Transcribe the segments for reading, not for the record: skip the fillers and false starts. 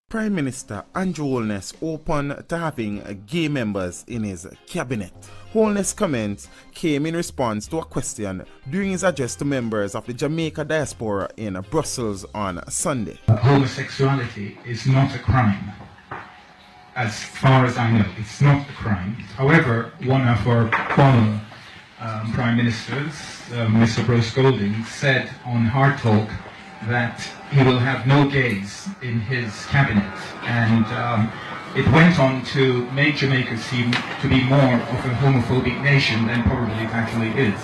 Prime Minister Andrew Holness open to having gay members in his cabinet. Holness' comments came in response to a question during his address to members of the Jamaica diaspora in Brussels on Sunday. Homosexuality is not a crime. As far as I know, it's not a crime. However, one of our former Prime Ministers, Mr. Bruce Golding, said on Hard Talk that he will have no gays in his cabinet, and it went on to make Jamaica seem to be more of a homophobic nation than probably it actually is.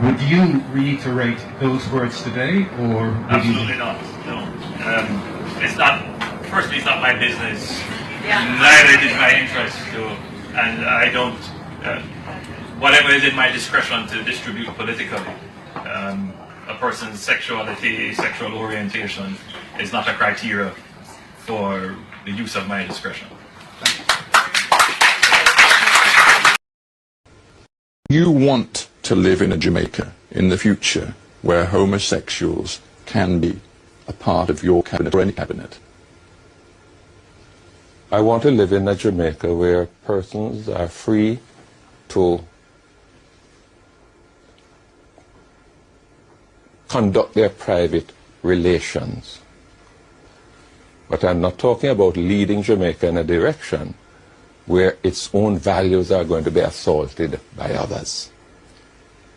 Would you reiterate those words today, or would Absolutely not. No, it's not. Firstly, it's not my business. Neither is my interest to, and I don't. Whatever is in my discretion to distribute politically. A person's sexuality, sexual orientation is not a criteria for the use of my discretion. You want to live in a Jamaica in the future where homosexuals can be a part of your cabinet or any cabinet? I want to live in a Jamaica where persons are free to conduct their private relations. But I'm not talking about leading Jamaica in a direction where its own values are going to be assaulted by others.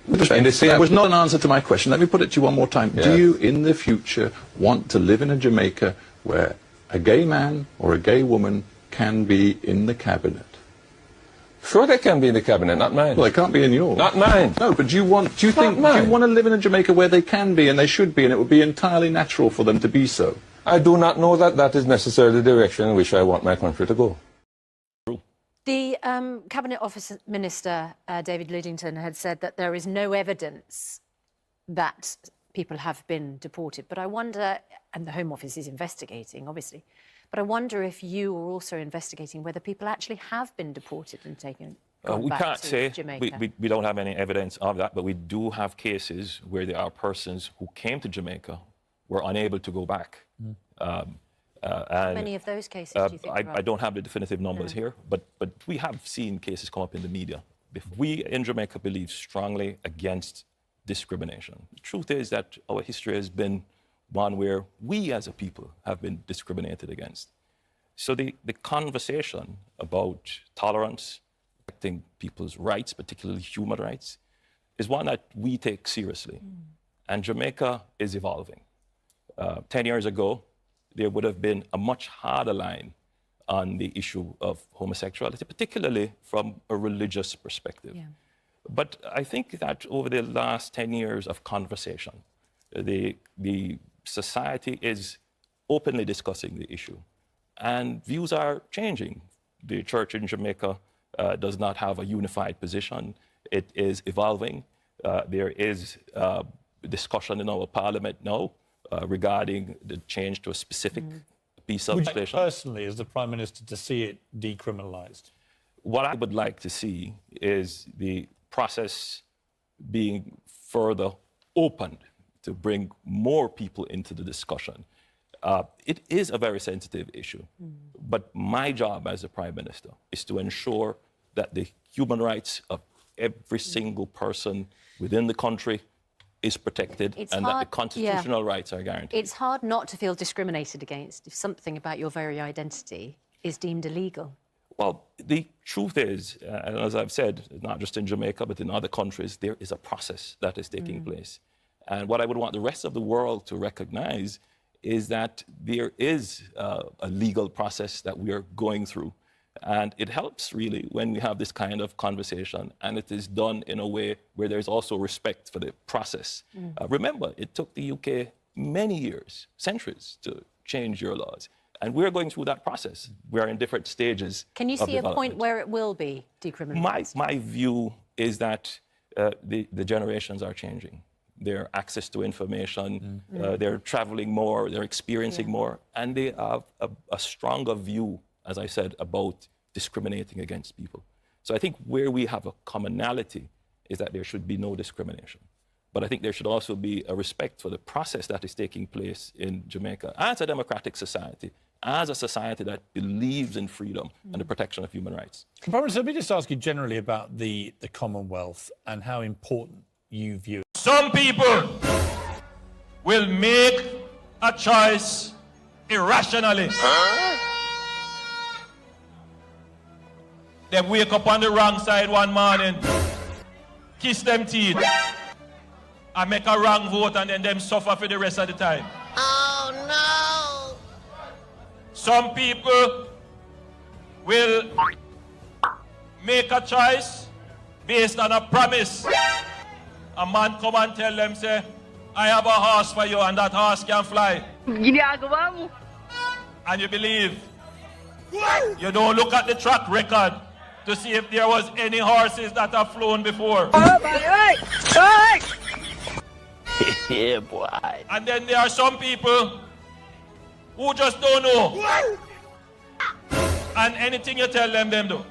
And they say that was not an answer to my question. Let me put it to you one more time. Yes. Do you, in the future, want to live in a Jamaica where a gay man or a gay woman can be in the cabinet? Sure, they can be in the cabinet, not mine. Well, they can't be in yours. Not mine. No, but do you want to live in a Jamaica where they can be and they should be, and it would be entirely natural for them to be so? I do not know that that is necessarily the direction in which I want my country to go. The Cabinet Office Minister, David Lidington, had said that there is no evidence that people have been deported. But I wonder, and the Home Office is investigating, obviously, but I wonder if you are also investigating whether people actually have been deported and taken we back can't to say. Jamaica. We don't have any evidence of that, but we do have cases where there are persons who came to Jamaica, were unable to go back. How many of those cases do you think there are? I don't have the definitive numbers here, but we have seen cases come up in the media. We in Jamaica believe strongly against discrimination. The truth is that our history has been one where we as a people have been discriminated against. So the conversation about tolerance, protecting people's rights, particularly human rights, is one that we take seriously. And Jamaica is evolving. 10 years ago, there would have been a much harder line on the issue of homosexuality, particularly from a religious perspective. Yeah. But I think that over the last 10 years of conversation, the society is openly discussing the issue, and views are changing. The church in Jamaica does not have a unified position. It is evolving. There is discussion in our parliament now regarding the change to a specific piece of legislation. Would you personally, as the Prime Minister, to see it decriminalised? What I would like to see is the process being further opened to bring more people into the discussion. It is a very sensitive issue, but my job as a Prime Minister is to ensure that the human rights of every single person within the country is protected that the constitutional rights are guaranteed. It's hard not to feel discriminated against if something about your very identity is deemed illegal. Well, the truth is, and as I've said, not just in Jamaica, but in other countries, there is a process that is taking place. And what I would want the rest of the world to recognize is that there is a legal process that we are going through. And it helps, really, when we have this kind of conversation, and it is done in a way where there's also respect for the process. Remember, it took the UK many years, centuries, to change your laws. And we're going through that process. We're in different stages. Can you see a point where it will be decriminalised? My view is that the generations are changing. Their access to information, they're traveling more, they're experiencing more, and they have a stronger view, as I said, about discriminating against people. So I think where we have a commonality is that there should be no discrimination. But I think there should also be a respect for the process that is taking place in Jamaica as a democratic society, as a society that believes in freedom and the protection of human rights. Prime Minister, let me just ask you generally about the Commonwealth and how important you view it. Some people will make a choice irrationally. They wake up on the wrong side one morning, kiss them teeth, and make a wrong vote, and then them suffer for the rest of the time. Oh no! Some people will make a choice based on a promise. A man come and tell them, say, I have a horse for you, and that horse can fly. And you believe. You don't look at the track record to see if there was any horses that have flown before. Yeah, boy. And then there are some people who just don't know. And anything you tell them, them do.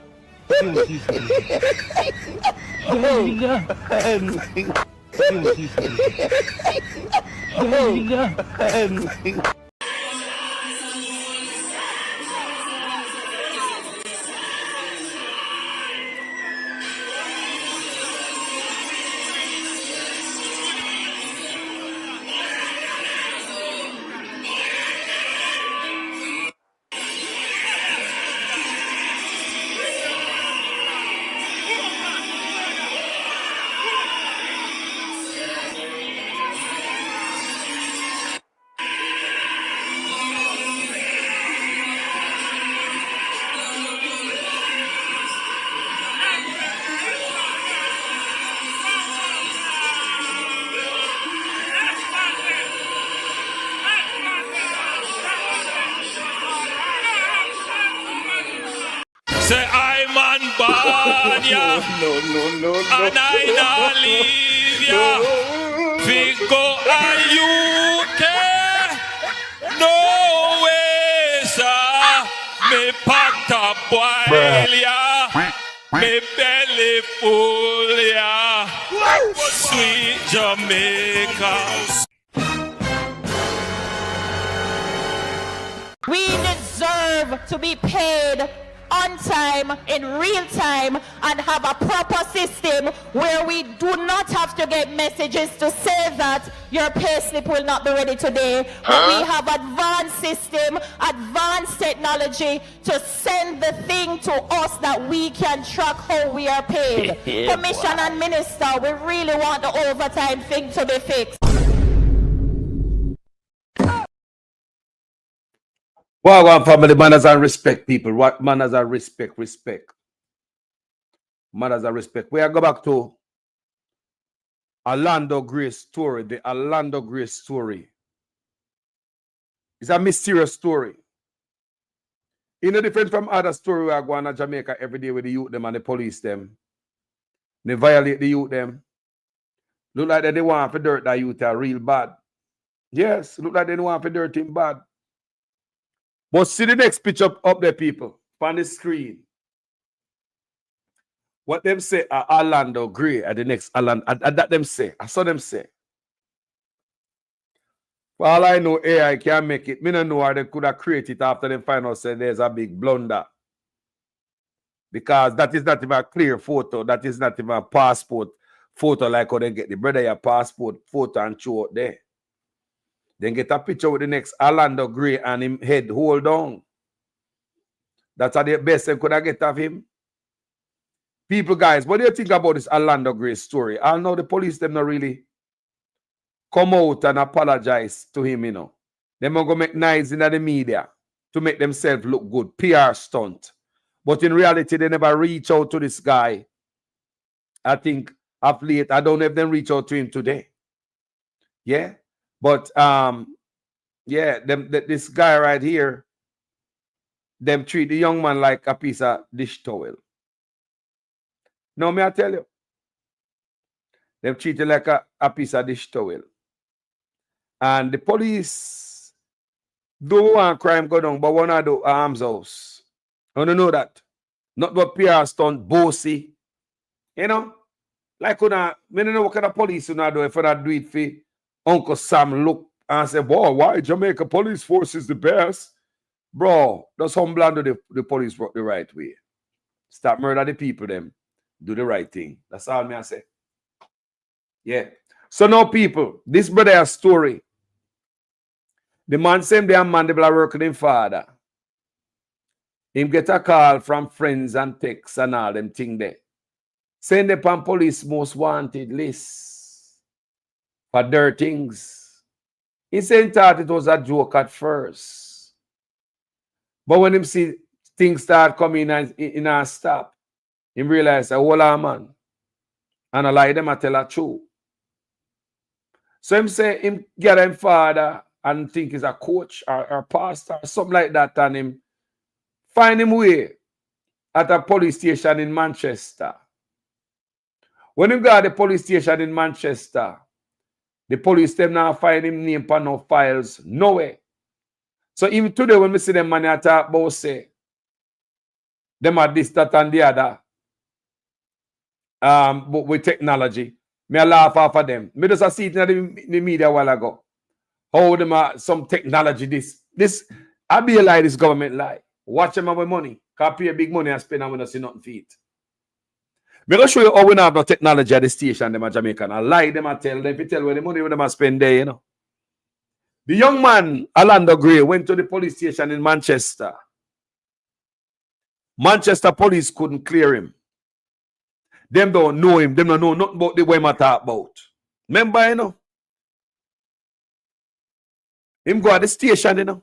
Say I'm on board, yeah. No. And I not leave ya. We go a UK. No way, sir. Me pot up boil ya. Me belly full ya. Sweet Jamaica. We deserve to be paid on time, in real time, and have a proper system where we do not have to get messages to say that your payslip will not be ready today. But we have advanced system, advanced technology to send the thing to us that we can track how we are paid. Commission and Minister, we really want the overtime thing to be fixed. Well, family, manners and respect, people. What manners and respect? Manners and respect. We are go back to Alando Gray story. The Alando Gray story. It's a mysterious story. You know, different from other story we are going to Jamaica every day with the youth them and the police them. They violate the youth them. Look like they want to dirt that youth are real bad. Yes, look like they want to dirt him bad. But see the next picture up there, people, on the screen. What them say Alando Gray at the next Alando, that them say. I saw them say. For all I know, AI can make it. Me don't know how they could have created it after them find out say there's a big blunder. Because that is not even a clear photo. That is not even a passport photo like how they get the brother your passport photo and show out there. Then get a picture with the next Alando Gray and him head hold down. That's the best they could have get of him. People, guys, what do you think about this Alando Gray story? I know the police them not really come out and apologize to him, you know. They might go make noise in the media to make themselves look good. PR stunt. But in reality, they never reach out to this guy. I think of late, I don't know if they reach out to him today. Yeah. But yeah, this guy right here, them treat the young man like a piece of dish towel. No, may I tell you? Them treat him like a piece of dish towel. And the police don't want crime go down, but one of the arms house. I don't know that. Not what PR stunt, bossy. You know? Like, me don't know what kind of police you do if you do it for Uncle Sam look and say, boy, why Jamaica police force is the best? Bro, just humble and do the police work the right way. Stop murder the people, them. Do the right thing. That's all me I say. Yeah. So now, people, this brother has story. The man same day a man they working in father. Him get a call from friends and texts and all them thing there. Send upon police most wanted list for dirt things. He said thought it was a joke at first. But when him see things start coming in a stop, him realize, hold on, man. And I lie them I tell a truth. So him say him get him father and think he's a coach or pastor or something like that, and him find him way at a police station in Manchester. When him got the police station in Manchester, the police them now find him name for no files, nowhere. So even today when we see them man I talk about say, them are this, that, and the other. But with technology, me I laugh off of them. Me just see it in the media a while ago. How them are some technology this I be a lie, this government lie. Watch them with money. Can pay big money and spend and we don't see nothing for it. Me gonna show you how we don't have no technology at the station, them at Jamaican. I lie them, I tell them, if you tell where the money when them spend there, you know. The young man, Alando Gray, went to the police station in Manchester. Manchester police couldn't clear him. Them don't know him. Them don't know nothing about the way I talk about. Remember, you know? Him go at the station, you know?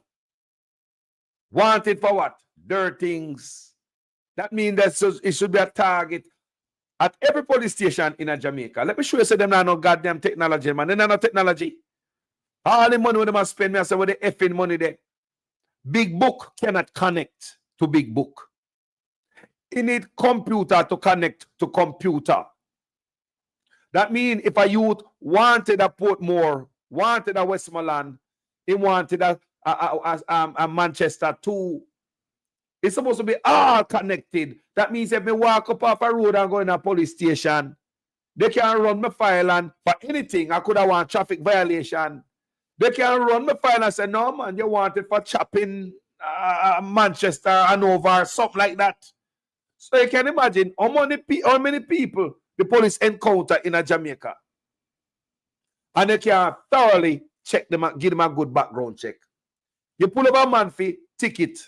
Wanted for what? Dirt things. That means that it should be a target at every police station in Jamaica. Let me show you, say them now no goddamn technology, man. They no technology. All the money when they spend, me I say, where the effing money there? Big book cannot connect to big book. You need computer to connect to computer. That means if a youth wanted a Portmore, wanted a Westmoreland, he wanted a Manchester too. It's supposed to be all connected. That means if me walk up off a road and go in a police station, they can run my file and for anything. I could have want traffic violation. They can run my file and say, no man, you want it for chopping Manchester and over, something like that. So you can imagine how many people the police encounter in a Jamaica. And they can thoroughly check them, give them a good background check. You pull up a man for ticket.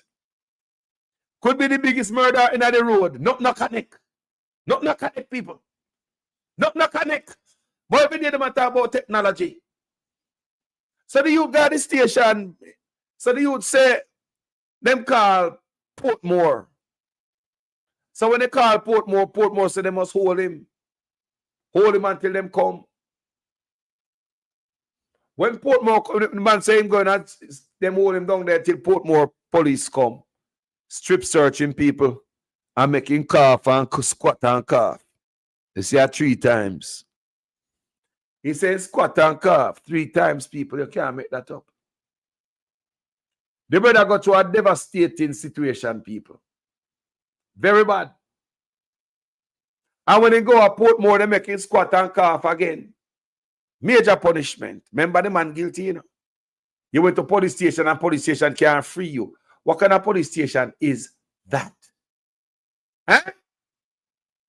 Could be the biggest murder in the road. Not connect. Not connect, people. Not connect. But every day they talk about technology. So the youth got the station. So the youth say, them call Portmore. So when they call Portmore say they must hold him. Hold him until them come. When Portmore, the man say him going and them hold him down there till Portmore police come. Strip searching people and making cough and squat and cough. They say it 3 times. He says squat and cough 3 times, people. You can't make that up. The brother got to a devastating situation, people. Very bad. And when they go to Portmore, they make him squat and cough again. Major punishment. Remember the man guilty, you know? You went to police station and police station can't free you. What kind of police station is that? Huh?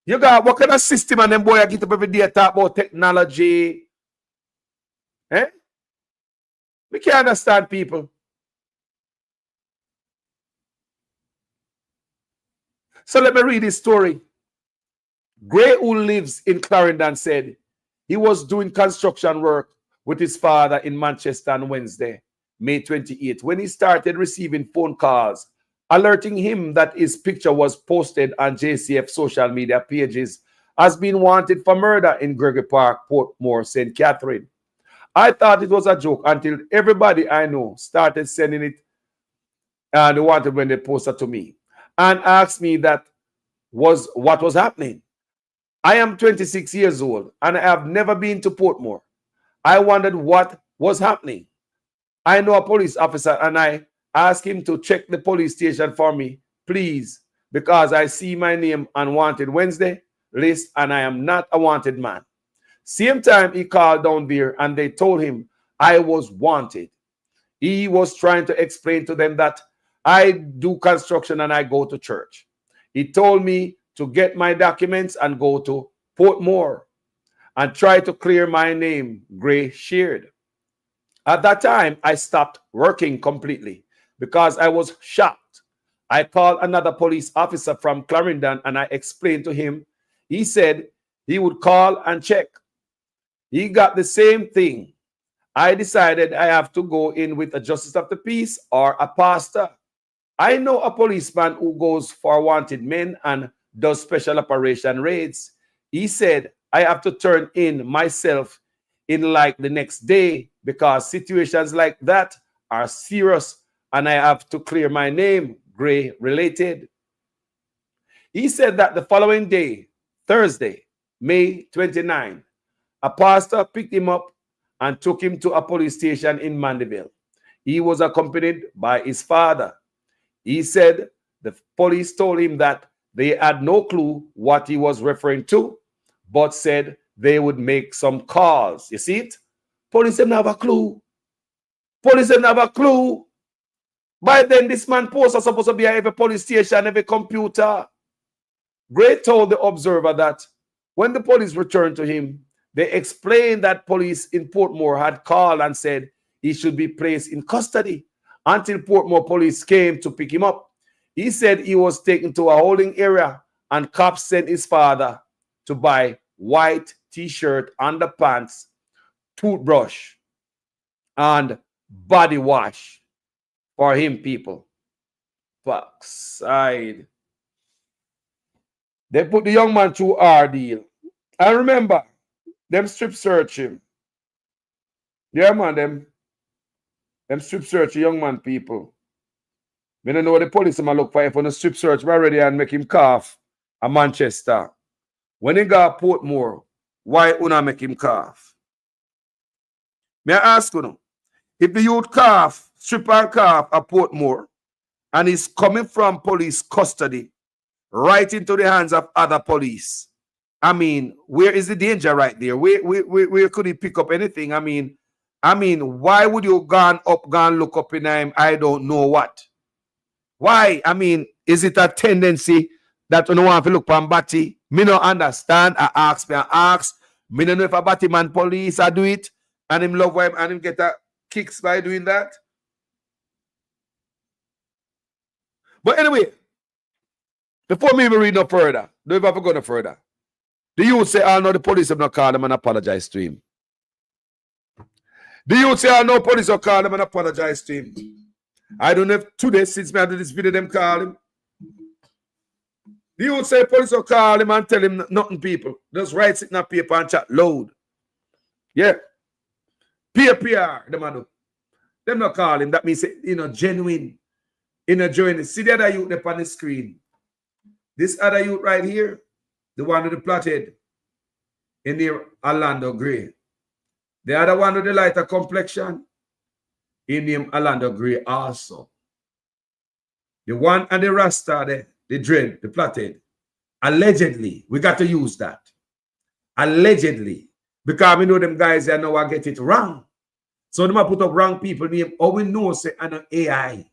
You got what kind of system and them boy get up every day talk about technology? Eh? We can't understand people. So let me read this story. Gray, who lives in Clarendon, said he was doing construction work with his father in Manchester on Wednesday, May 28th, when he started receiving phone calls alerting him that his picture was posted on JCF social media pages as being wanted for murder in Gregory Park, Portmore, St. Catherine. I thought it was a joke until everybody I know started sending it and they wanted when they posted to me and asked me what was happening. I am 26 years old and I have never been to Portmore. I wondered what was happening. I know a police officer and I asked him to check the police station for me, please, because I see my name on Wanted Wednesday, list and I am not a wanted man. Same time he called down there and they told him I was wanted. He was trying to explain to them that I do construction and I go to church. He told me to get my documents and go to Portmore and try to clear my name, Gray shared. At that time, I stopped working completely because I was shocked. I called another police officer from Clarendon and I explained to him. He said he would call and check. He got the same thing. I decided I have to go in with a justice of the peace or a pastor. I know a policeman who goes for wanted men and does special operation raids. He said I have to turn in myself in like the next day because situations like that are serious and I have to clear my name, Gray related. He said that the following day, Thursday, May 29, a pastor picked him up and took him to a police station in Mandeville. He was accompanied by his father. He said the police told him that they had no clue what he was referring to, but said they would make some calls. You see it? Police didn't have a clue. Police didn't have a clue. By then, this man post was supposed to be at every police station, every computer. Gray told the Observer that when the police returned to him, they explained that police in Portmore had called and said he should be placed in custody until Portmore police came to pick him up. He said he was taken to a holding area and cops sent his father to buy white t-shirt, underpants, toothbrush, and body wash for him, people. Backside. They put the young man through ordeal. I remember them strip search him. Yeah, man, them strip search the young man, people. We don't know what the police might look for if on the strip search already and make him cough a Manchester. When he got Portmore, why una make him cough? May I ask you, if the youth cough, strip and cough at Portmore, and he's coming from police custody right into the hands of other police, I mean, where is the danger right there? Where could he pick up anything? I mean, why would you go and look up in him? I don't know what. Why? I mean, is it a tendency that you don't want to look for Batty? Me no understand. I ask. Me don't know if a Batty man police I do it and him love him and him get a kicks by doing that. But anyway, before me even read no further, don't ever go no further. The youth say, I know the police have not called him and apologize to him. The youth say, I know police have called him and apologize to him. I don't know if today, since me I do this video, them call him. The youth say police will call him and tell him nothing, people. Just write it in a paper and chat loud. Yeah. PPR, them do. Them not call him. That means, genuine. Genuine. See the other youth up on the screen. This other youth right here, the one with the plotted in the Alando Gray. The other one with the lighter complexion, he named Alando Gray also. The one and the Rasta, the dread, the plotted. Allegedly, we got to use that. Allegedly. Because we know them guys there now get it wrong. So them put up wrong people name. All we know say an AI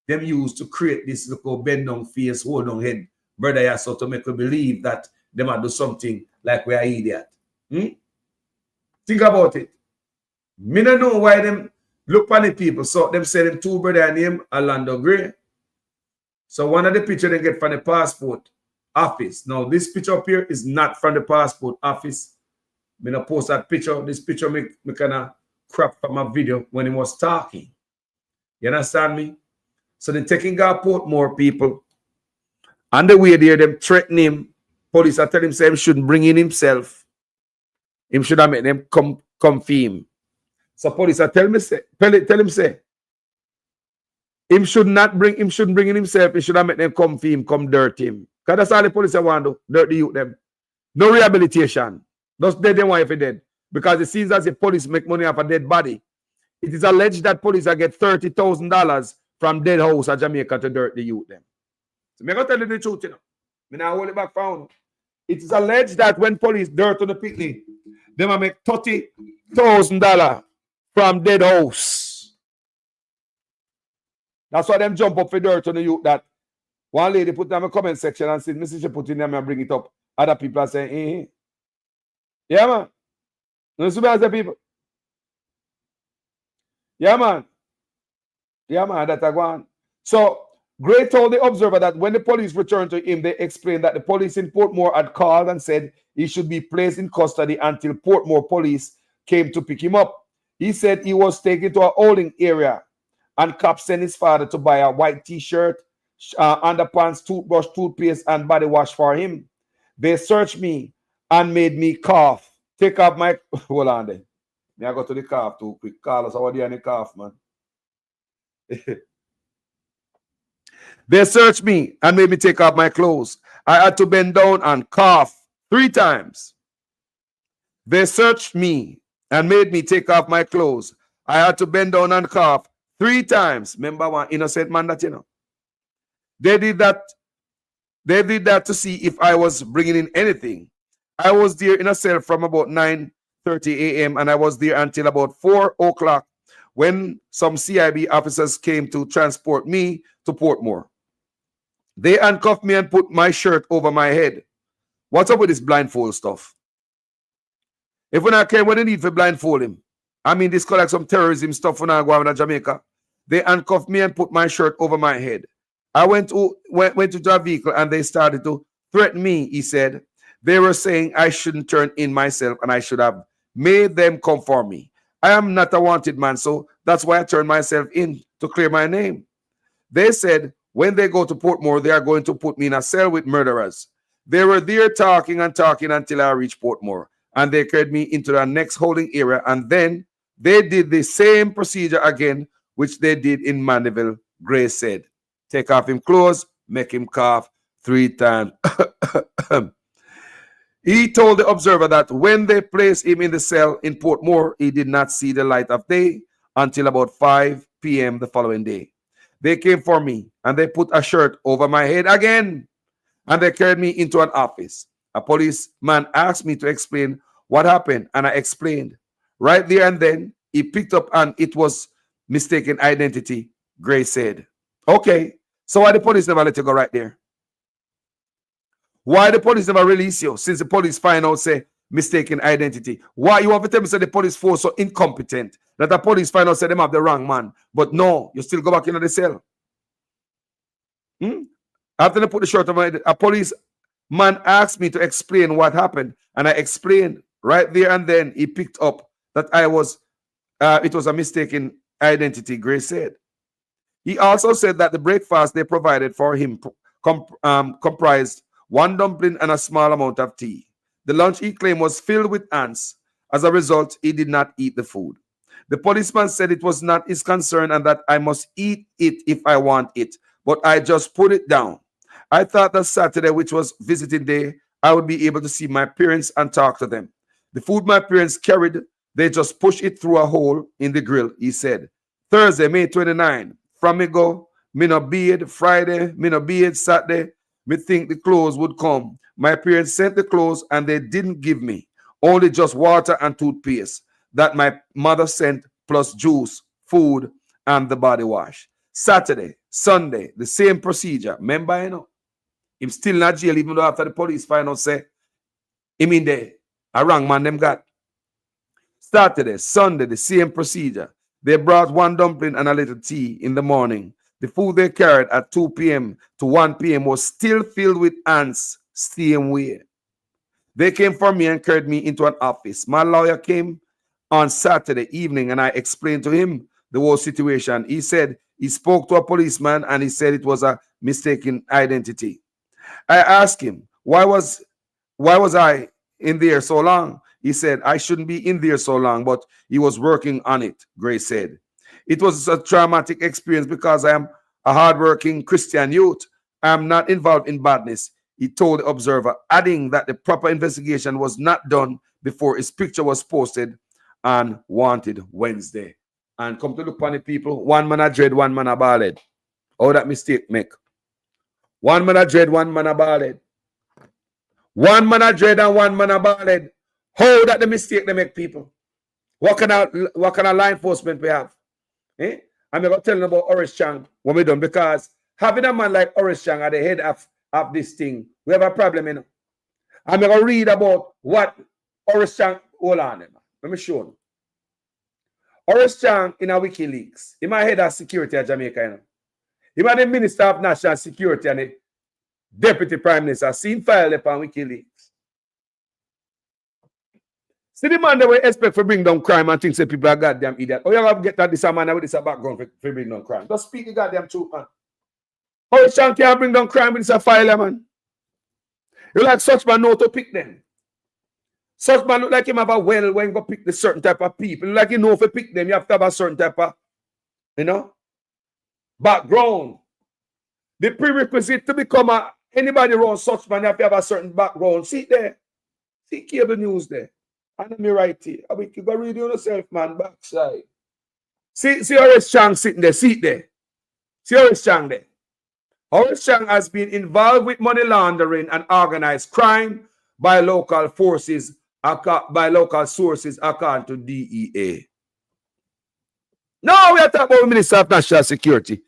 them used to create this little bend down face, hold down head, brother, yeah, so to make we believe that they might do something like we are idiot. Think about it. Me don't know why them look on the people. So them say them two brother name Alando Gray. So one of the picture they get from the passport office. Now this picture up here is not from the passport office. Me not post that picture. This picture me kind of crap from my video when he was talking. You understand me? So they taking out Portmore people. On the way there, them threaten him. Police are telling him say he shouldn't bring in himself. Him should have made them come for him. So police are telling him say him shouldn't bring in himself. He should have made them come for him, come dirt him. Because that's all the police want to do. Dirt the youth them. No rehabilitation. Just dead them why if he dead. Because it seems as if police make money off a dead body. It is alleged that police are get $30,000 from dead house at Jamaica to dirt the youth them. So I'm going to tell you the truth, you know. I'm not hold it back for you. it is alleged that when police dirt on the picnic, they might make $30,000 from dead house. That's why them jump up for dirt on the youth that one lady put down in the comment section and said, Mrs. She put in them and bring it up. Other people are saying, yeah, man. You see what I say, people? Yeah, man. Yeah, man, that's a go on. So, Gray told the Observer that when the police returned to him, they explained that the police in Portmore had called and said he should be placed in custody until Portmore police came to pick him up. He said he was taken to a holding area and cops sent his father to buy a white t-shirt, underpants, toothbrush, toothpaste, and body wash for him. They searched me and made me cough. Take off my... Hold on then. May I go to the cough too quick. Carlos, how are you on the cough, man? They searched me and made me take off my clothes. I had to bend down and cough 3 times. They searched me and made me take off my clothes. I had to bend down and cough 3 times. Remember one innocent man that you know. They did that to see if I was bringing in anything. I was there in a cell from about 9:30 a.m. and I was there until about 4 o'clock when some CIB officers came to transport me to Portmore. They handcuffed me and put my shirt over my head. What's up with this blindfold stuff? If we not care what they need for blindfold him, I mean, this called like some terrorism stuff when I go out in Jamaica. They handcuffed me and put my shirt over my head. I went to the vehicle and they started to threaten me, he said. They were saying I shouldn't turn in myself and I should have made them come for me. I am not a wanted man, so that's why I turned myself in to clear my name. They said when they go to Portmore, they are going to put me in a cell with murderers. They were there talking and talking until I reached Portmore, and they carried me into the next holding area, and then they did the same procedure again, which they did in Mandeville, Gray said. Take off him clothes, make him cough 3 times. He told the Observer that when they placed him in the cell in Portmore, he did not see the light of day until about 5 p.m. the following day. They came for me and they put a shirt over my head again and they carried me into an office. A policeman asked me to explain what happened and I explained. Right there and then, he picked up and it was mistaken identity, Gray said. Okay, so why the police never let you go right there? Why the police never release you since the police find out, say, mistaken identity? Why you have to tell me, say, the police force so incompetent that the police find out, say, them have the wrong man. But no, you still go back into the cell. After they put the shirt on my head, a police man asked me to explain what happened. And I explained right there and then. He picked up that it was a mistaken identity, Gray said. He also said that the breakfast they provided for him comprised 1 dumpling and a small amount of tea. The lunch he claimed was filled with ants. As a result, he did not eat the food. The policeman said it was not his concern and that I must eat it if I want it, but I just put it down. I thought that Saturday, which was visiting day, I would be able to see my parents and talk to them. The food my parents carried, they just push it through a hole in the grill, he said. Thursday, May 29, from me go, me no beard. Friday, me no beard. Saturday, me think the clothes would come. My parents sent the clothes and they didn't give me. Only just water and toothpaste that my mother sent, plus juice, food, and the body wash. Saturday, Sunday, the same procedure. Remember, you know, him still not jail, even though after the police find out, say, him in there, a wrong man them got. Saturday, Sunday, the same procedure. They brought 1 dumpling and a little tea in the morning. The food they carried at 2 p.m. to 1 p.m. was still filled with ants, same way. They came for me and carried me into an office. My lawyer came on Saturday evening and I explained to him the whole situation. He said he spoke to a policeman and he said it was a mistaken identity. I asked him, why was I in there so long? He said, I shouldn't be in there so long, but he was working on it, Gray said. It was a traumatic experience because I am a hardworking Christian youth. I am not involved in badness, he told the Observer, adding that the proper investigation was not done before his picture was posted on Wanted Wednesday. And come to look upon the people, 1 man a dread, 1 man a ballad. How that mistake make? 1 man a dread, 1 man a ballad. One man a dread and one man a ballhead. How that the mistake they make people? What kind of law enforcement we have? Eh? I'm going to tell you about Horace Chang when we done, because having a man like Horace Chang at the head of this thing, we have a problem, you know. I'm going to read about what Horace Chang, hold on, let me show you. Horace Chang in a WikiLeaks, he might head of security at Jamaica, you know. He might the Minister of National Security and the Deputy Prime Minister, seen file upon WikiLeaks. See the man that we expect for bring down crime and think say people are goddamn idiot. Oh, you have to get that this a man with this a background for bring down crime. Just speak the goddamn truth, man. How Chang can bring down crime with this a file, man? You like such man know to pick them. Such man look like him have a well when you go pick the certain type of people. Like you know if you pick them, you have to have a certain type of, you know, background. The prerequisite to become anybody around such man, you have to have a certain background. See there. See cable news there. And let me right here. I mean, you go read yourself, man, backside. See Horace Chang sitting there. See it there. See Horace Chang there. Horace Chang has been involved with money laundering and organized crime by local forces, by local sources, according to DEA. Now we are talking about Minister of National Security.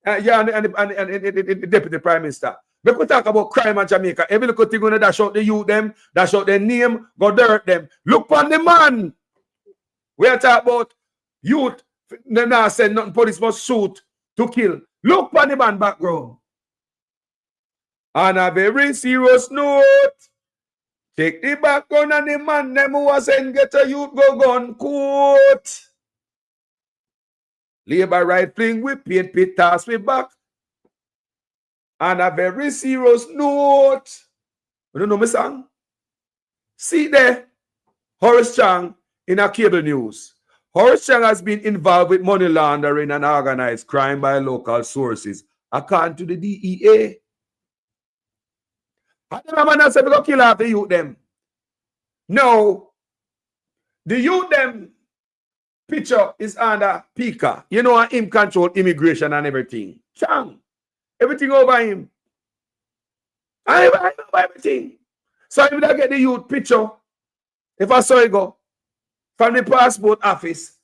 And the Deputy Prime Minister. We could talk about crime in Jamaica. Every little thing gonna dash out the youth them, dash out their name, go dirt them. Look on the man. We are talking about youth. Them now say nothing police must shoot to kill. Look on the man background. On a very serious note, take the background and the man them who was saying get a youth go gun court. Labor right fling we paint pit toss me back. On a very serious note, you don't know my song? See there, Horace Chang in a cable news. Horace Chang has been involved with money laundering and organized crime by local sources, according to the DEA. And the man said, we go kill half the youth them. No, the youth them picture is under Pika. You know, him control immigration and everything. Chang. Everything over him. I know everything. So if I get the youth picture, if I saw it go from the passport office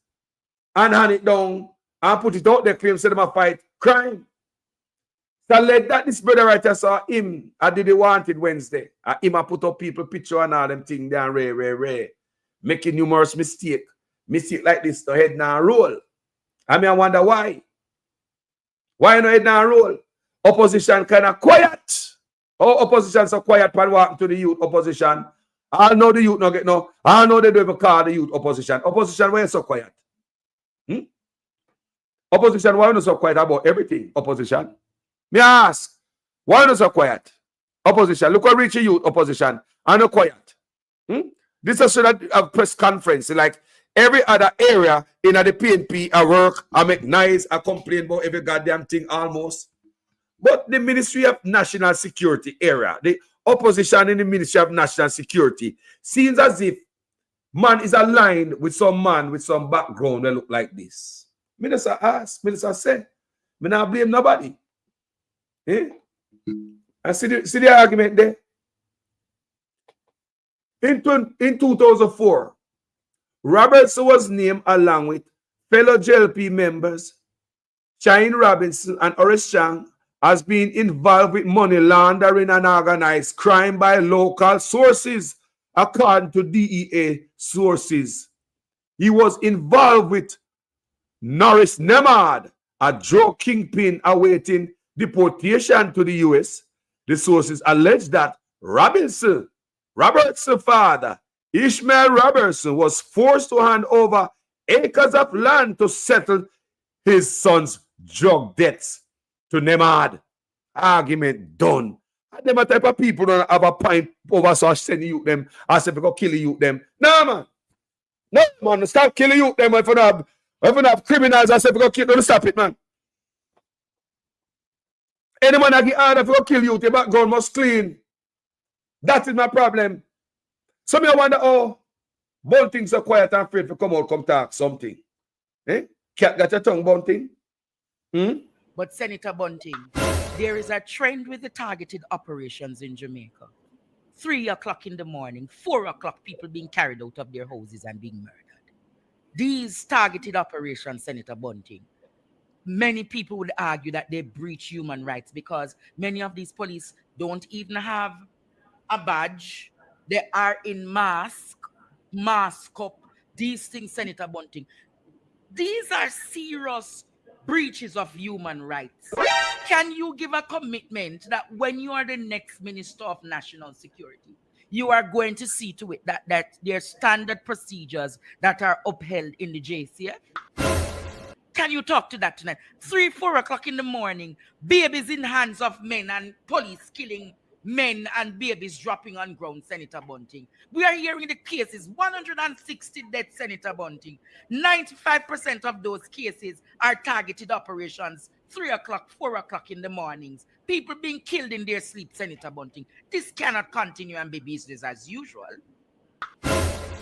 and hand it down and put it out there, claim say them a fight crime. So let that this brother writer saw him. I did the wanted Wednesday. Him a put up people picture and all them things down rare. Making numerous mistake. Mistake like this to head now roll. I mean I wonder why. Why no head now roll? Opposition kind of quiet. Oh, opposition so quiet when walking to the youth opposition. I know the youth no get no. I know they don't even call the youth opposition. Opposition, why is so quiet? Opposition, why not so quiet about everything? Opposition. Me ask, why not so quiet? Opposition, look how reach the youth opposition. And not quiet. This is a press conference like every other area in the PNP. I work, I make noise, I complain about every goddamn thing almost. But the Ministry of National Security area, the opposition in the Ministry of National Security, seems as if man is aligned with some man with some background that look like this. Minister ask, Minister say, me not blame nobody. Eh? And see the argument there. In 2004, Robertson was named along with fellow JLP members, Shine Robinson and Horace Chang, has been involved with money laundering and organized crime by local sources, according to DEA sources. He was involved with Norris Nemad, a drug kingpin awaiting deportation to the U.S. The sources allege that Robertson's father, Ishmael Robertson, was forced to hand over acres of land to settle his son's drug debts to Nemad. Argument done. And them a type of people don't have a point over so send you them as if we go kill you them. No man. No man, stop killing you them if you have criminals as if we go kill them. Stop it, man. Any man that get order if you go kill you, the background must clean. That is my problem. Some of you wonder, oh, Bunting so quiet and afraid to come out, come talk something. Eh? Cat got your tongue, Bunting? But Senator Bunting, there is a trend with the targeted operations in Jamaica. 3 o'clock in the morning, 4 o'clock, people being carried out of their houses and being murdered. These targeted operations, Senator Bunting, many people would argue that they breach human rights because many of these police don't even have a badge. They are in mask up. These things, Senator Bunting, these are serious breaches of human rights. Can you give a commitment that when you are the next Minister of National Security, you are going to see to it that there are standard procedures that are upheld in the JCF? Can you talk to that tonight? 3, 4 o'clock in the morning, babies in hands of men and police killing men and babies dropping on ground, Senator Bunting. We are hearing the cases, 160 deaths, Senator Bunting. 95% of those cases are targeted operations, 3 o'clock, 4 o'clock in the mornings. People being killed in their sleep, Senator Bunting. This cannot continue and be business as usual.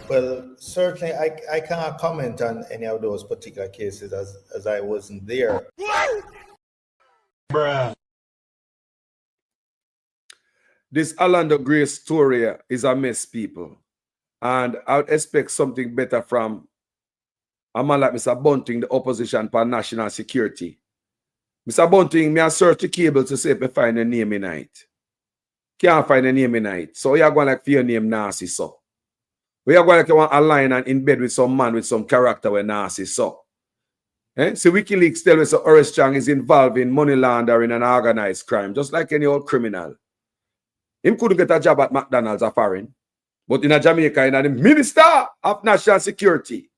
Well, certainly I cannot comment on any of those particular cases as I wasn't there. Bruh. This Alando Gray story is a mess, people. And I would expect something better from a man like Mr. Bunting, the opposition for national security. Mr. Bunting, me I search the cable to see if I find a name in it. Can't find a name in it. So you're going like for your name Nancy, so. We are going like you want a line and in bed with some man with some character with Nancy, so. So WikiLeaks tell us Horace Chang is involved in money laundering and organized crime, just like any old criminal. Him couldn't get a job at McDonald's or foreign, but in Jamaica, in the Minister of National Security.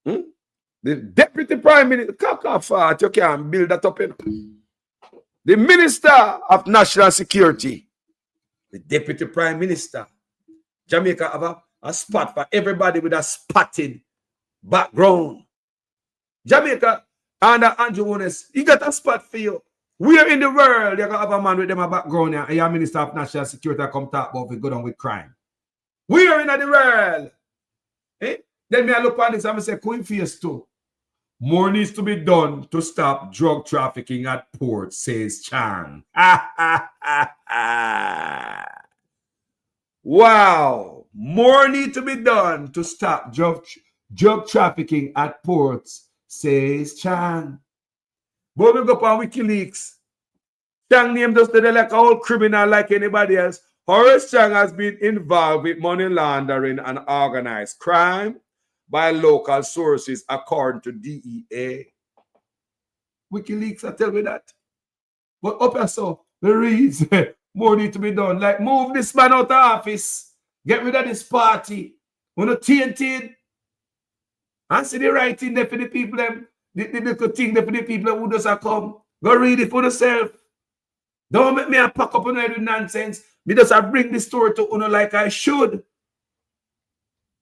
The Deputy Prime Minister, you can't build that up. The Minister of National Security, the Deputy Prime Minister. Jamaica have a spot for everybody with a spotted background. Jamaica, under Andrew Wones, he got a spot for you. Where in the world you got have a man with them a background and your Minister of National Security come talk about it go down with crime? Where in the world? Then me I look on this and I say, Queen Face too. More needs to be done to stop drug trafficking at port, says Chang. Wow. More need to be done to stop drug trafficking at ports, says Chang. But we go up on WikiLeaks. Chang named us today like a whole criminal like anybody else. Horace Chang has been involved with money laundering and organized crime by local sources according to DEA. WikiLeaks, I tell me that. But up here so, the reads, more need to be done. Like move this man out of office. Get rid of this party. When you tainted. And see the right thing there for the people, them. The little thing there for the people who does come. Go read it for yourself. Don't make me a pack up on with nonsense. Me just bring the story to you like I should.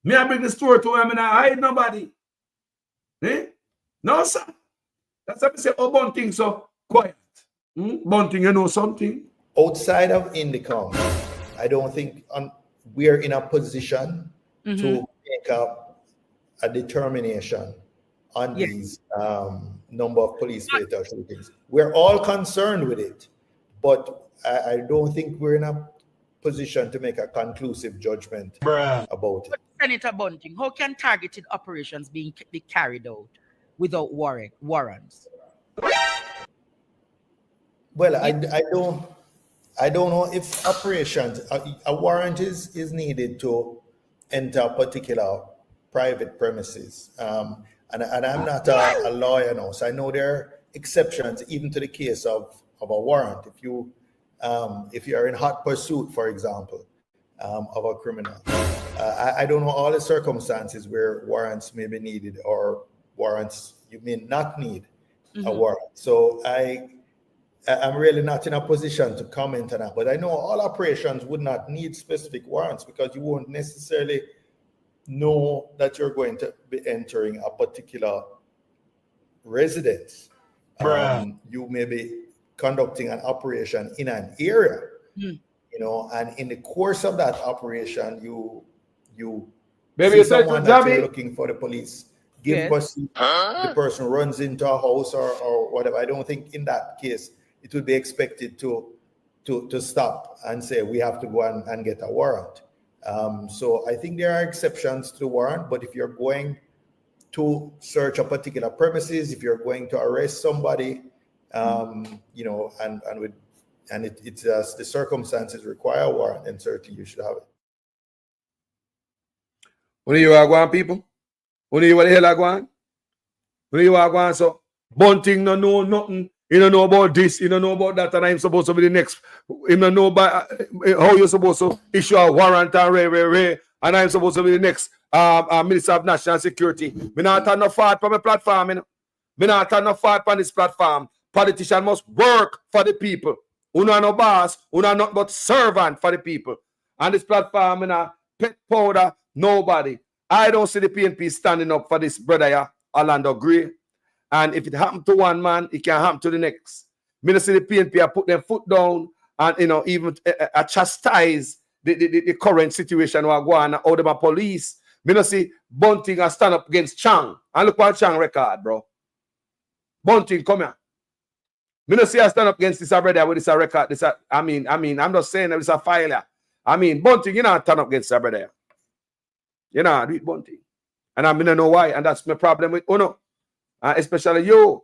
Me I bring the story to him and I hide nobody. No, sir. That's what I say. Oh, Bunting, so quiet. Bunting, you know something? Outside of Indicom, I don't think we're in a position to make up a determination on these number of police fatal shootings. We're all concerned with it, but I don't think we're in a position to make a conclusive judgment about it. But Senator Bunting, how can targeted operations be carried out without warrants? Well, I don't know if operations a warrant is needed to enter a particular private premises. And I'm not a lawyer now, so I know there are exceptions even to the case of a warrant. If you're in hot pursuit, for example, of a criminal, I don't know all the circumstances where warrants may be needed or warrants you may not need a warrant. So I'm really not in a position to comment on that. But I know all operations would not need specific warrants because you won't necessarily know that you're going to be entering a particular residence. You may be conducting an operation in an area, and in the course of that operation, you see someone that you're looking for the police. The person runs into a house or whatever. I don't think in that case it would be expected to to stop and say we have to go and get a warrant. So I think there are exceptions to the warrant, but if you're going to search a particular premises, if you're going to arrest somebody, you know, and it's the circumstances require a warrant, then certainly you should have it. When you are going, people? When you what the hell are going? When you are going, so Bunting no know nothing. You don't know about this, you don't know about that, and I'm supposed to be the next. You don't know about how you're supposed to issue a warrant and and I'm supposed to be the next Minister of National Security. Me not turn no fault for my platform, you know. Me not turn no fault on this platform. Politicians must work for the people. Una no boss, una not but servant for the people. And this platform, you know, pet powder, nobody. I don't see the PNP standing up for this brother here, Alando Gray. And if it happened to one man, it can happen to the next. Me don't see the PNP I put their foot down and, you know, even chastise the current situation where go on out of my police. Me don't see Bunting and stand up against Chang. And look what Chang record, bro. Bunting, come here. Me don't see I stand up against this brother with this record. This I mean, I'm just saying that it's a failure. I mean, Bunting, you know, stand up against this brother. You know, do it Bunting. And I don't know why. And that's my problem with Uno. Especially you.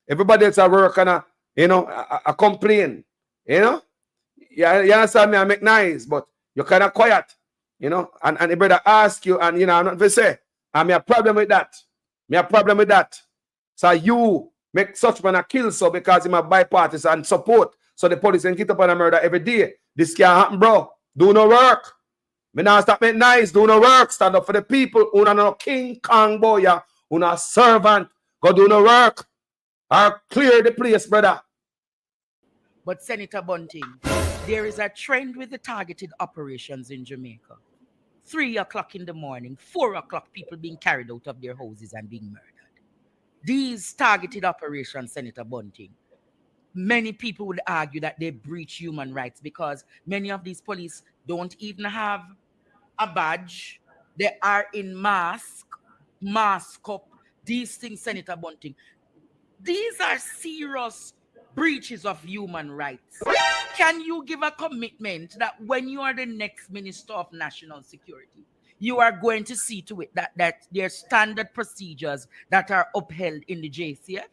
Everybody else at work and you know, I complain. You know? Yeah, you understand me, I make noise, but you're kind of quiet. You know, and the brother ask you, and you know, I'm not going to say, I have a problem with that. Me a problem with that. So you make such man a kill so because him a bipartisan support. So the police can get up on a murder every day. This can't happen, bro. Do no work. Me now stop making nice. Do no work. Stand up for the people. Una no King Kong boy. Una servant. Go do no work. Or clear the place, brother. But Senator Bunting, there is a trend with the targeted operations in Jamaica. 3 o'clock in the morning, 4 o'clock, people being carried out of their houses and being murdered. These targeted operations, Senator Bunting, many people would argue that they breach human rights because many of these police don't even have a badge. They are in mask up. These things, Senator Bunting, these are serious breaches of human rights. Can you give a commitment that when you are the next Minister of National Security, you are going to see to it that there are standard procedures that are upheld in the JCF?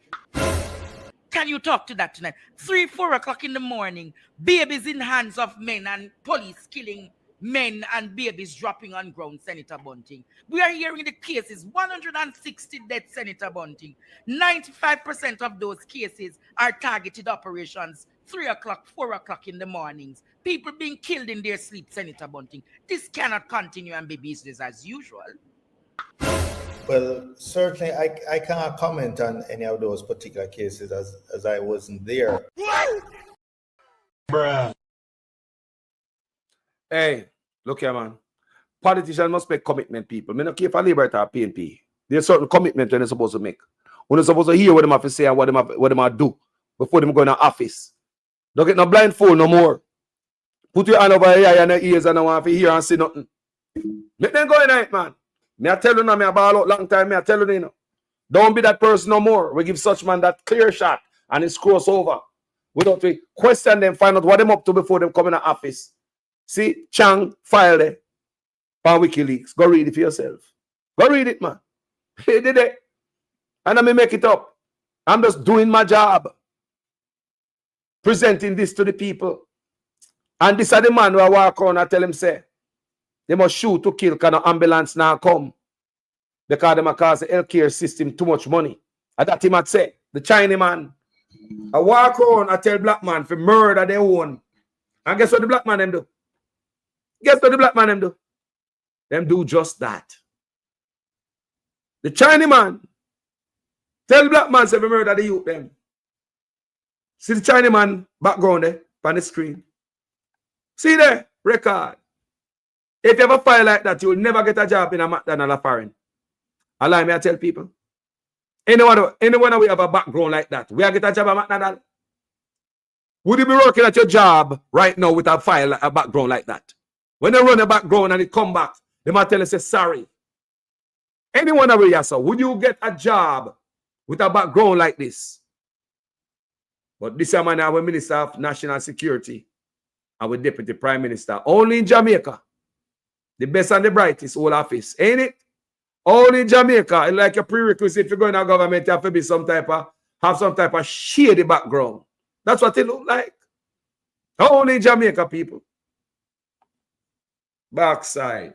Can you talk to that tonight? 3, 4 o'clock in the morning, babies in hands of men and police killing men and babies dropping on ground, Senator Bunting. We are hearing the cases, 160 deaths, Senator Bunting. 95% of those cases are targeted operations, 3 o'clock, 4 o'clock in the mornings. People being killed in their sleep, Senator Bunting. This cannot continue and be business as usual. Well, certainly I cannot comment on any of those particular cases as I wasn't there. Bruh. Hey, look here, man. Politicians must make commitment, people. I don't care if I Liberty or PNP. There's certain commitment when they're supposed to make. When they're supposed to hear what they have to say and what they have to do before them go in the office. Don't get no blindfold no more. Put your hand over your eye and your ears and I want to hear and see nothing. Make them go in it, man. Me I tell you now, me I ball out long time, me I tell you now. Don't be that person no more. We give such man that clear shot and it screws over. Without we question them, find out what them up to before them come in the office. See, Chang filed it on WikiLeaks. Go read it for yourself. Go read it, man. He did it. And I may make it up. I'm just doing my job. Presenting this to the people. And this is the man who I walk around and tell him, say, they must shoot to kill because the ambulance now come. Because they must cause the healthcare system too much money. And that him had say, the Chinese man. I walk around and tell black man for murder their own. And guess what the black man them do? Guess what the black man them do? Them do just that. The Chinese man tell the black man say we murder the youth them. See the Chinese man background there on the screen. See there, record. If you have a file like that, you will never get a job in a McDonald's or foreign. Allow me to tell people. Anyone we have a background like that, we get a job at McDonald's. Would you be working at your job right now with a file, a background like that? When they run a background and it come back, they might tell you, say, sorry. Anyone over here, so would you get a job with a background like this? But this man, our Minister of National Security, and with Deputy Prime Minister. Only in Jamaica. The best and the brightest whole office. Ain't it? Only in Jamaica. Like a prerequisite for going to government, you have to be have some type of shady background. That's what it look like. Only in Jamaica, people. Backside.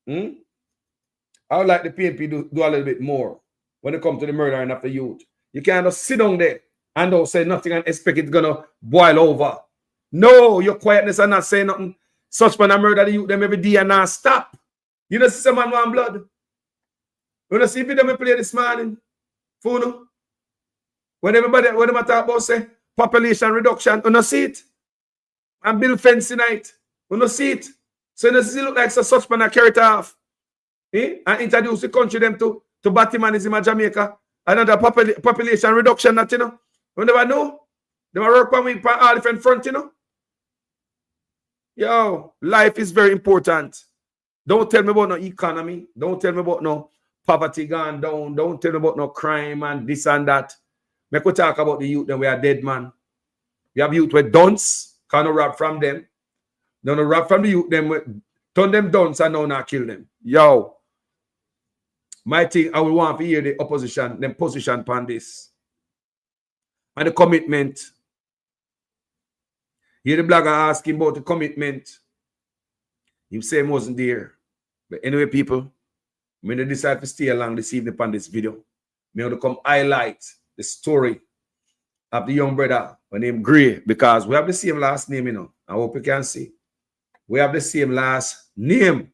I would like the PNP do a little bit more when it comes to the murdering of the youth. You can't just sit down there and don't say nothing and expect it's going to boil over. No, your quietness and not saying nothing. Such man murder the youth them every day and not stop. You know, see some man want blood. You know, see if them play this morning. Funo. When them talk about say population reduction, you know see it. And build fence tonight. You know see it. So you know see look like such man carry it off. And introduce the country them to Batmanism in Jamaica. Another population reduction that, you know. You never know. They work on all different front, you know. Yo, life is very important. Don't tell me about no economy. Don't tell me about no poverty gone down. Don't tell me about no crime and this and that. Make we talk about the youth then we are dead, man. We have youth with dunce. Can't rob from them. Don't rob from the youth them. Turn them dunce and now not kill them. Yo. My thing, I will want to hear the opposition, them position upon this. And the commitment. Hear the blogger asking about the commitment. He say he wasn't there. But anyway, people, when they decide to stay along this evening upon this video, I'm going to come highlight the story of the young brother named Gray, because we have the same last name, you know. I hope you can see. We have the same last name.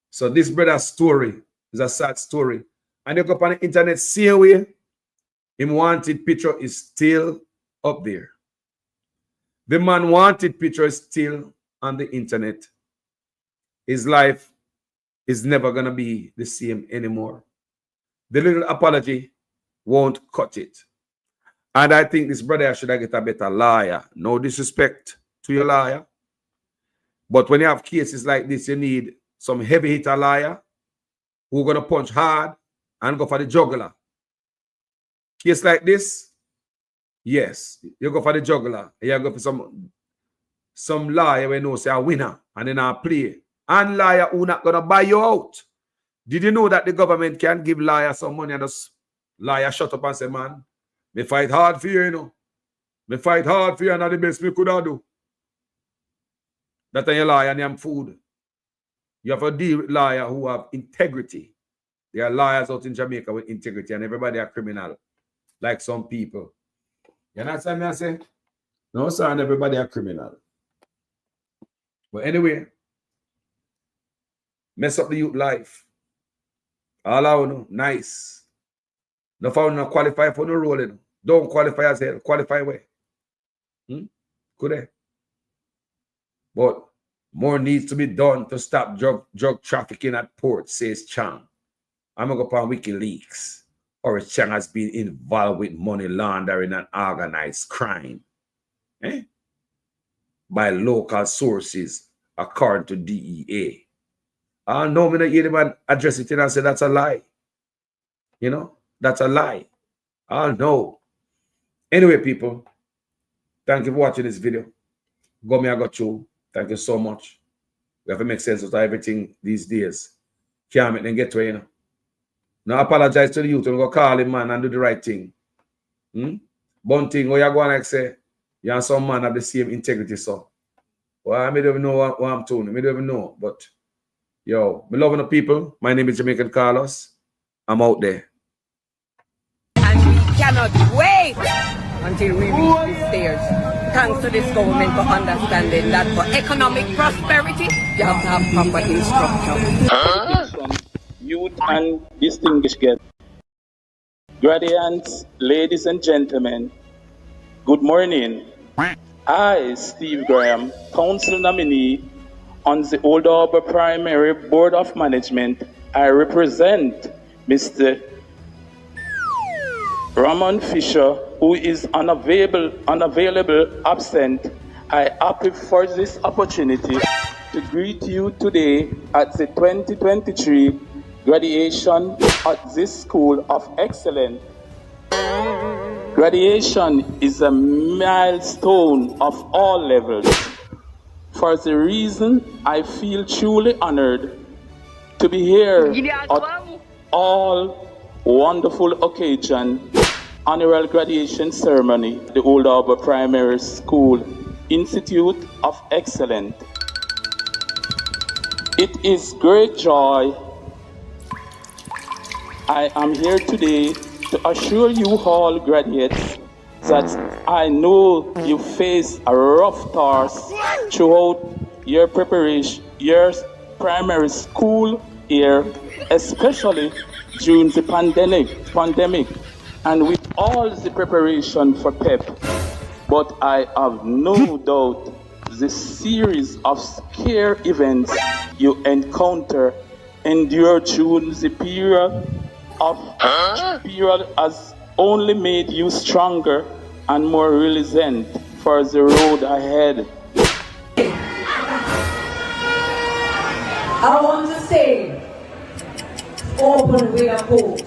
So this brother's story is a sad story. And you go up on the internet, same way, him wanted picture is still up there. The man wanted picture is still on the internet. His life is never going to be the same anymore. The little apology won't cut it. And I think this brother should get a better lawyer. No disrespect to your lawyer. But when you have cases like this, you need some heavy hitter lawyer who going to punch hard and go for the jugular. Case like this, yes, you go for the jugular. You go for some lawyer who knows say a winner and then I play. And lawyer who not going to buy you out. Did you know that the government can give lawyer some money and just lawyer shut up and say, man, me fight hard for you, you know. Me fight hard for you and that's the best me could have do. That's your lawyer and them food. You have to deal with lawyers who have integrity. There are lawyers out in Jamaica with integrity and everybody are criminal. Like some people. You know what I say? No, sir, and everybody are criminal. But anyway, mess up the youth life. All I know, nice. No found no qualify for no role. Don't qualify as hell. Qualify way. Could they? But more needs to be done to stop drug trafficking at port, says Chang. I'm going to go on WikiLeaks. Or Chang has been involved with money laundering and organized crime. By local sources, according to DEA. I know me not hear the man address it and say that's a lie. You know, that's a lie. I know. Anyway, people, thank you for watching this video. Go me, I got you. Thank you so much. We have to make sense of everything these days. Can't make them get to it, you know. Now apologize to the youth and go call him, man, and do the right thing. One thing, what you go and say, you and some man have the same integrity, so. Well, I don't even know what I'm doing. I don't even know. But, yo, me loving the people. My name is Jamaican Carlos. I'm out there. And we cannot wait until we reach the stairs. Thanks to this government for understanding that for economic prosperity, you have to have proper instruction. Youth and distinguished guests, graduates, ladies and gentlemen, good morning. I, Steve Graham, council nominee on the Old Harbour Primary Board of Management, I represent Mr. Ramon Fisher, who is unavailable, absent. I happy for this opportunity to greet you today at the 2023 graduation at this School of Excellence. Graduation is a milestone of all levels. For the reason, I feel truly honored to be here at all wonderful occasion, annual graduation ceremony, the Old Harbour Primary School Institute of Excellence. It is great joy. I am here today to assure you all graduates that I know you face a rough task throughout your preparation, your primary school year, especially during the pandemic, and with all the preparation for PEP. But I have no doubt the series of scare events you encounter endure during the period has only made you stronger and more resilient for the road ahead. I want to say, open with a quote.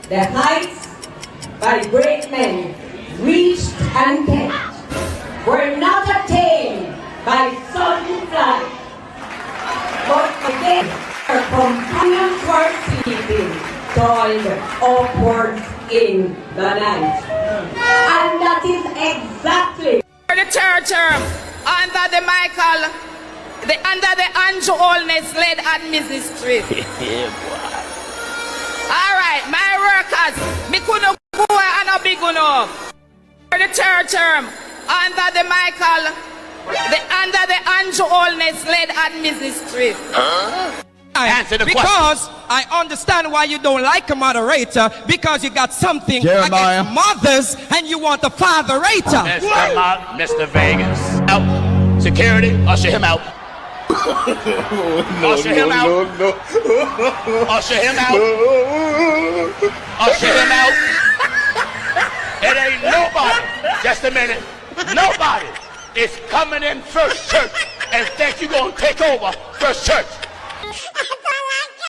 The heights by great men reached and kept were not attained by sudden flight, but again our companions were sleeping, toiled upward in the night. And that is exactly The third term, under the Andrew Holness led administration. All right, my workers, me couldn't go and a big enough. The third term, under the Andrew Holness led administration. Answer the question. I understand why you don't like a moderator, because you got something Jeremiah. against mothers and you want a fatherator. Mr. Vegas. Out. Security, usher him out. Usher him out. Usher him out. Usher him out. It ain't nobody, just a minute, nobody is coming in First Church and think you're going to take over First Church.